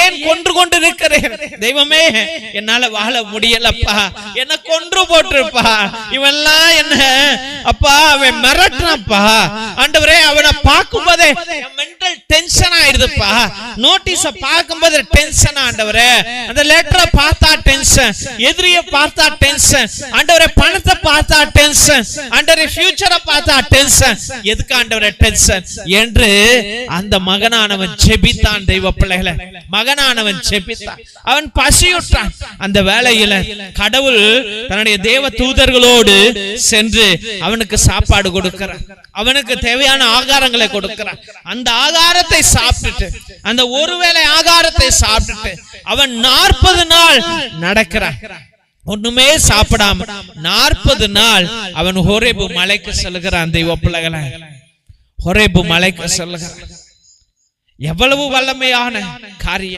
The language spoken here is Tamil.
ஏன் கொன்று கொண்டு இருக்கிறேன்? தெய்வமே, என்னால வாழ முடியலப்பா, என்ன கொன்று போட்டுருப்பா, இவெல்லாம் என்ன அப்பா அவன் மிரட்டுறான்ப்பா ஆண்டவரே. அவனை பார்க்கும் போதே மென்டல் டென்ஷன் ஆயிடுதுப்பா. நோட்டீஸ பார்க்கும் போது டென்ஷன் ஆண்டவரே, அந்த லெட்டரை பார்த்தா டென்ஷன், எதிரிய பார்த்தா டென்ஷன் ஆண்டவரே, பணத்தை பார்த்தா டென்ஷன் ஆண்டவரே, ஃபியூச்சரை பார்த்தா டென்ஷன். எதுக்கு ஆண்டவரே டென்ஷன் என்று அந்த மகனானவன் ஜெபித்தான். தெய்வ பிள்ளைகளை, மகனானவன் ஜெபித்தான், அவன் பசியுற்றான். அந்த வேளையில கடவுள் தன்னுடைய தேவ தூதர்களோடு சென்று அவனுக்கு சாப்பாடு கொடுக்கிறார், அவனுக்கு தேவையான ஆகாரங்களை கொடுக்கிறார். அந்த ஆகாரத்தை சாப்பிட்டுட்டு, அந்த ஒருவேளை ஆகாரத்தை சாப்பிட்டுட்டு அவன் 40 நாள் நடக்கிறான், ஒண்ணுமே சாப்பிடாம 40 நாள் அவன் ஹோரேபு மலைக்கு செல்கிறான். தெய்வ பிள்ளைகளை, ஹோரேபு மலைக்கு செல்கிறான். எவ்வளவு வல்லமையான காரியம்!